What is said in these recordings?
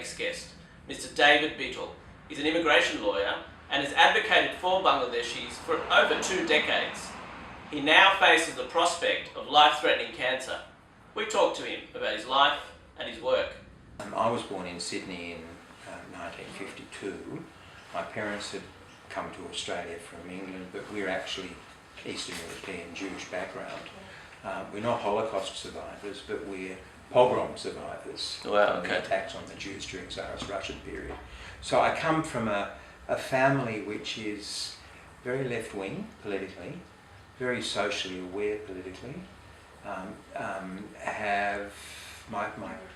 next guest, Mr. David Bitel. He's an immigration lawyer and has advocated for Bangladeshis for over 2 decades. He now faces the prospect of life-threatening cancer. We talked to him about his life and his work. I was born in Sydney in 1952. My parents had come to Australia from England, but we're actually Eastern European Jewish background. We're not Holocaust survivors, but we're pogrom survivors from the attacks on the Jews during Tsarist Russian period. So I come from a family which is very left-wing politically, very socially aware politically.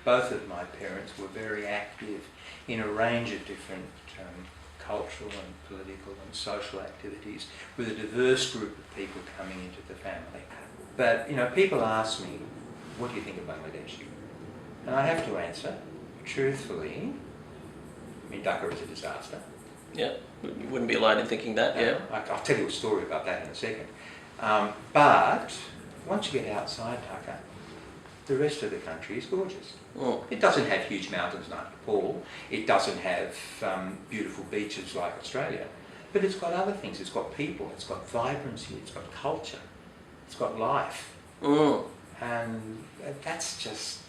Both of my parents were very active in a range of different cultural and political and social activities, with a diverse group of people coming into the family. But people ask me, what do you think of Bangladesh? And I have to answer, truthfully, Dhaka is a disaster. Yeah, you wouldn't be alone in thinking that, yeah. I'll tell you a story about that in a second. But once you get outside Dhaka, the rest of the country is gorgeous. Oh. It doesn't have huge mountains like Nepal. It doesn't have beautiful beaches like Australia. But it's got other things. It's got people. It's got vibrancy. It's got culture. It's got life. Oh. And that's just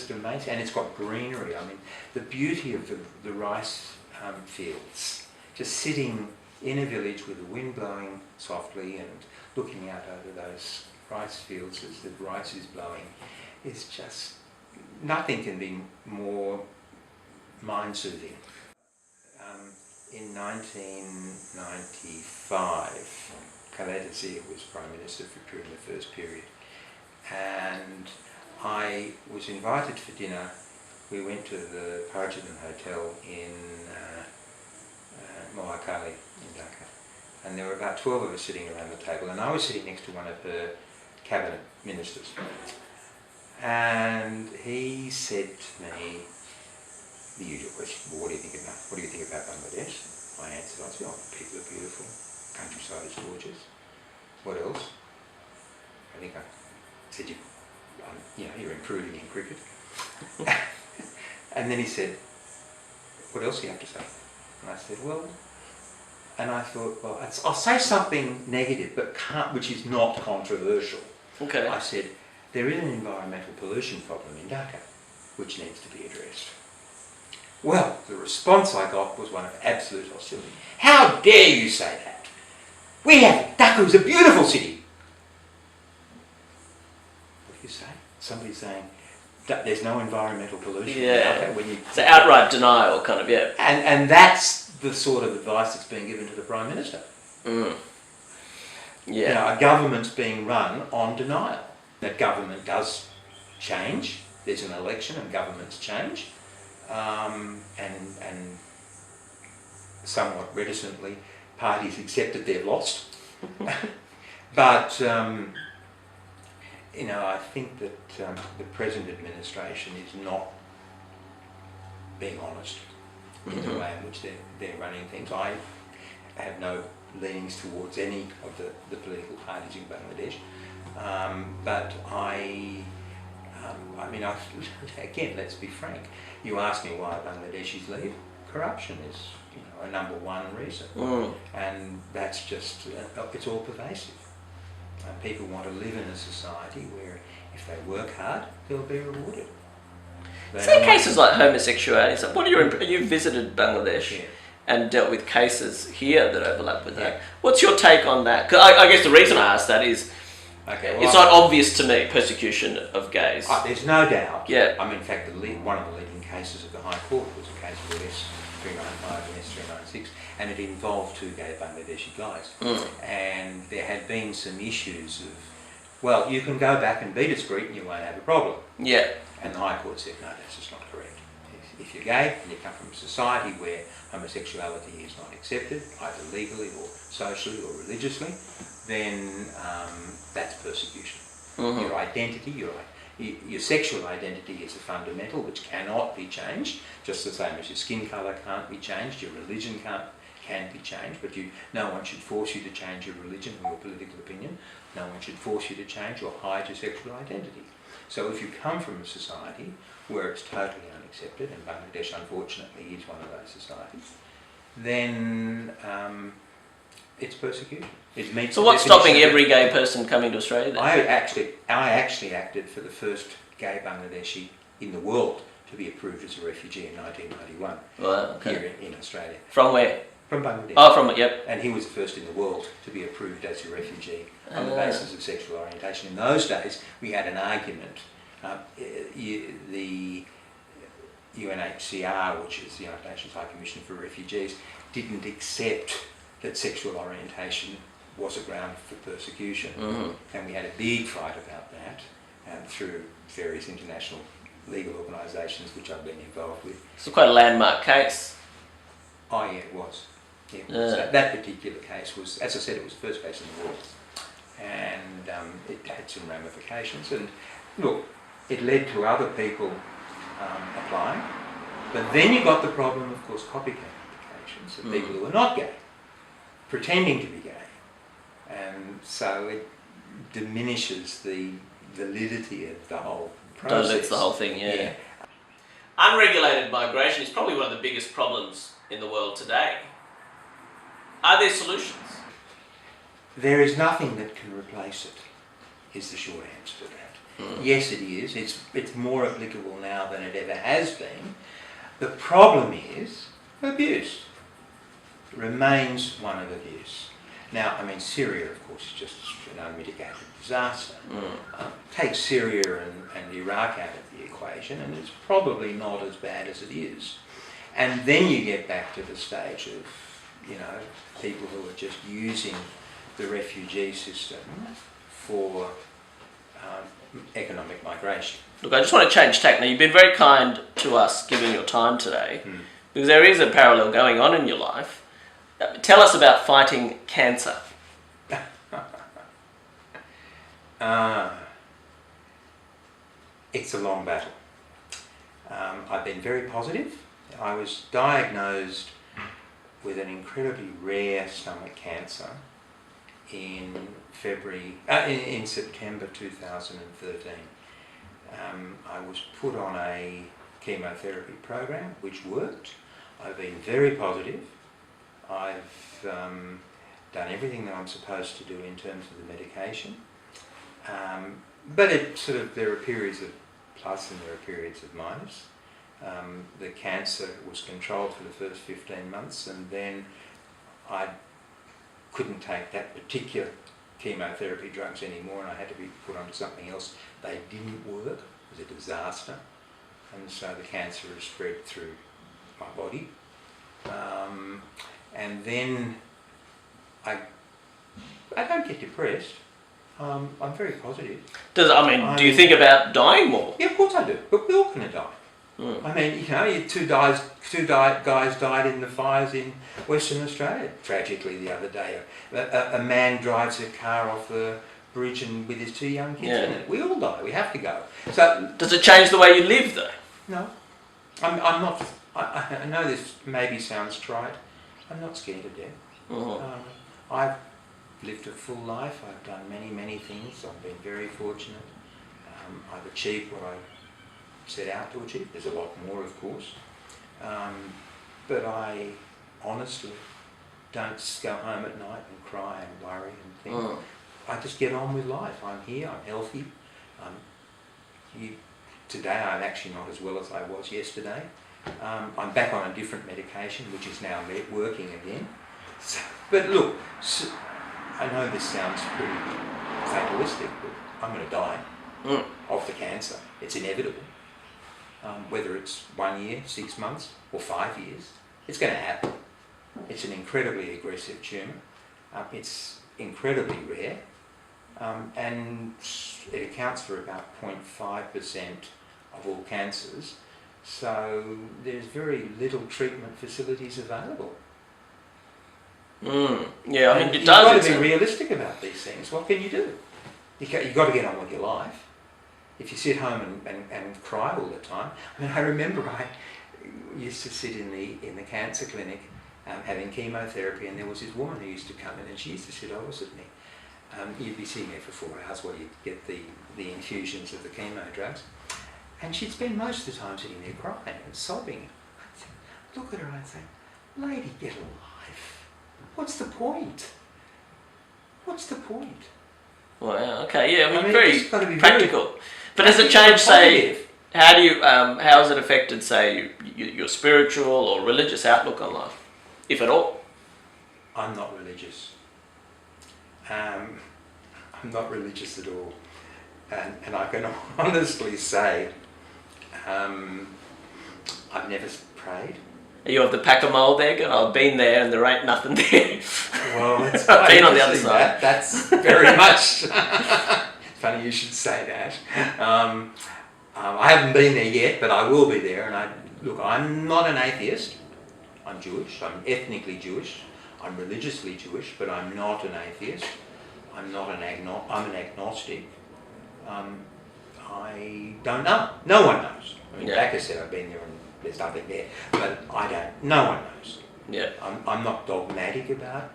amazing. And it's got greenery. I mean, the beauty of the rice fields, just sitting in a village with the wind blowing softly and looking out over those rice fields as the rice is blowing, is just, nothing can be more mind-soothing. In 1995, Khaleda Zia was Prime Minister during the first period, and I was invited for dinner. We went to the Parajanan Hotel in Moakali in Dhaka, and there were about 12 of us sitting around the table, and I was sitting next to one of her cabinet ministers. And he said to me the usual question, well, what do you think about Bangladesh? I answered, I said, oh, people are beautiful, countryside is gorgeous. What else? I think I said, you're improving in cricket. And then he said, what else do you have to say? And I said, and I thought, I'll say something negative, but which is not controversial. Okay. I said, there is an environmental pollution problem in Dhaka, which needs to be addressed. Well, the response I got was one of absolute hostility. How dare you say that? Dhaka is a beautiful city. What do you say? Somebody's saying there's no environmental pollution in Dhaka. It's an outright denial, kind of, yeah. And that's the sort of advice that's being given to the Prime Minister. Mm. Yeah. A government's being run on denial. That government does change. There's an election and governments change. And somewhat reticently, parties accept that they're lost. But, I think that the present administration is not being honest in the way in which they're running things. I have no leanings towards any of the political parties in Bangladesh. But again, let's be frank. You ask me why Bangladeshis leave. Corruption is, a number one reason, and that's just it's all pervasive. People want to live in a society where, if they work hard, they'll be rewarded. Say cases like homosexuality. So, you visited Bangladesh? Yeah. And dealt with cases here that overlap with that. What's your take on that? 'Cause I guess the reason I ask that is, it's not obvious to me, persecution of gays. There's no doubt. Yeah. In fact, one of the leading cases of the High Court was a case of S395 and S396, and it involved 2 gay Bangladeshi guys. And there had been some issues of, you can go back and be discreet and you won't have a problem. Yeah. And the High Court said, no, that's just not correct. If you're gay and you come from a society where homosexuality is not accepted, either legally or socially or religiously, then that's persecution. Your identity, your sexual identity is a fundamental which cannot be changed, just the same as your skin colour can't be changed, your religion can be changed, but no one should force you to change your religion or your political opinion. No one should force you to change or hide your sexual identity. So if you come from a society where it's totally unaccepted, and Bangladesh unfortunately is one of those societies, then it's persecution. It meets So the what's definition stopping of- every gay person coming to Australia then? I actually acted for the first gay Bangladeshi in the world to be approved as a refugee in 1991 Well, okay. here in Australia. From where? From Bangladesh. Oh, from it, yep. And he was the first in the world to be approved as a refugee on the Ah. basis of sexual orientation. In those days, we had an argument. The UNHCR, which is the United Nations High Commission for Refugees, didn't accept that sexual orientation was a ground for persecution. Mm-hmm. And we had a big fight about that through various international legal organisations which I've been involved with. It's quite a landmark case. Oh yeah, it was. Yeah, it was. That particular case was, as I said, it was the first case in the world. And it had some ramifications. And look, it led to other people applying. But then you got the problem, of course, copycat applications of people who were not gay, pretending to be gay. And so it diminishes the validity of the whole process. Dilutes the whole thing, yeah. Unregulated migration is probably one of the biggest problems in the world today. Are there solutions? There is nothing that can replace it, is the short answer to that. Yes, it is. It's more applicable now than it ever has been. The problem is abuse. It remains one of abuse. Now, I mean, Syria, of course, is just an unmitigated disaster. Take Syria and Iraq out of the equation, and it's probably not as bad as it is. And then you get back to the stage of, people who are just using the refugee system for economic migration. Look, I just want to change tack. Now, you've been very kind to us giving your time today, because there is a parallel going on in your life. Tell us about fighting cancer. It's a long battle. I've been very positive. I was diagnosed with an incredibly rare stomach cancer in September 2013. I was put on a chemotherapy program which worked. I've been very positive. I've done everything that I'm supposed to do in terms of the medication. But there are periods of plus and there are periods of minus. The cancer was controlled for the first 15 months, and then I couldn't take that particular chemotherapy drugs anymore, and I had to be put onto something else. They didn't work. It was a disaster, and so the cancer has spread through my body. And then I don't get depressed. I'm very positive. Do you think about dying more? Yeah, of course I do. But we're all going to die. I mean, two guys died in the fires in Western Australia. Tragically, the other day, a man drives a car off the bridge and with his two young kids in it. We all die. We have to go. So, does it change the way you live, though? No, I'm not. I know this maybe sounds trite. I'm not scared of death. I've lived a full life. I've done many things. I've been very fortunate. I've achieved what I set out to achieve. There's a lot more, of course. But I honestly don't go home at night and cry and worry and think. I just get on with life. I'm here, I'm healthy. Today I'm actually not as well as I was yesterday. I'm back on a different medication, which is now working again. So, but look, I know this sounds pretty fatalistic, but I'm going to die of the cancer. It's inevitable. Whether it's 1 year, 6 months, or 5 years, it's going to happen. It's an incredibly aggressive tumour. It's incredibly rare, and it accounts for about 0.5% of all cancers. So there's very little treatment facilities available. Yeah, I mean, you've got to be realistic about these things. What can you do? You've got to get on with your life. If you sit home and cry all the time. I mean, I remember I used to sit in the cancer clinic having chemotherapy, and there was this woman who used to come in and she used to sit opposite me. you'd be sitting there for 4 hours while you get the infusions of the chemo drugs. And she'd spend most of the time sitting there crying and sobbing. I'd look at her and say, lady, get a life. What's the point? What's the point? Wow, okay, yeah, I mean it's gotta be practical. But has it changed, say, how do you, how has it affected, say, your spiritual or religious outlook on life, if at all? I'm not religious. I'm not religious at all. And I can honestly say, I've never prayed. Are you of the pack of mold there? Going, I've been there and there ain't nothing there. Well, it's I've been on the other side. That's very much funny you should say that. I haven't been there yet, but I will be there. And look, I'm not an atheist. I'm Jewish. I'm ethnically Jewish. I'm religiously Jewish, but I'm not an atheist. I'm an agnostic. I don't know. No one knows. I mean, like I said, I've been there and there's nothing there, but I don't. No one knows. Yeah. I'm not dogmatic about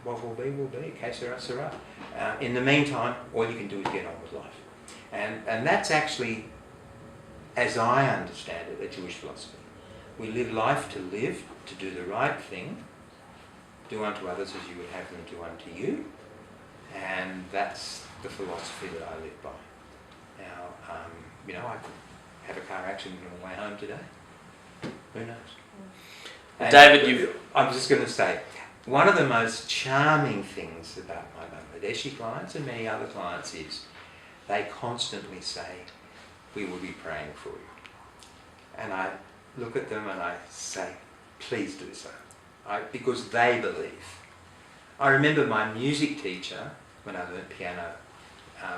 what will be. Que sera, sera. In the meantime, all you can do is get on with life, and that's actually, as I understand it, a Jewish philosophy. We live life to live, to do the right thing, do unto others as you would have them do unto you, and that's the philosophy that I live by. Now, I could have a car accident on the way home today. Who knows? And David, I'm just going to say, one of the most charming things about my Bangladeshi clients and many other clients is they constantly say, we will be praying for you. And I look at them and I say, please do so. Because they believe. I remember my music teacher, when I learned piano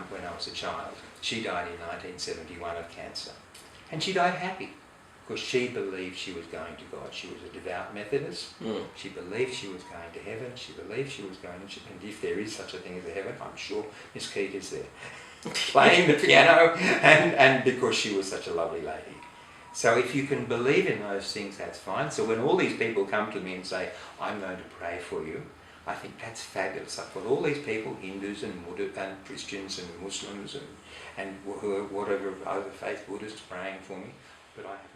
when I was a child, she died in 1971 of cancer. And she died happy, because she believed she was going to God. She was a devout Methodist. She believed she was going to heaven. She believed she was going to, and if there is such a thing as a heaven, I'm sure Miss Keith is there, playing the piano, and because she was such a lovely lady. So if you can believe in those things, that's fine. So when all these people come to me and say, I'm going to pray for you, I think that's fabulous. I've got all these people, Hindus and Christians and Muslims and whatever other faith, Buddhists, praying for me, but I have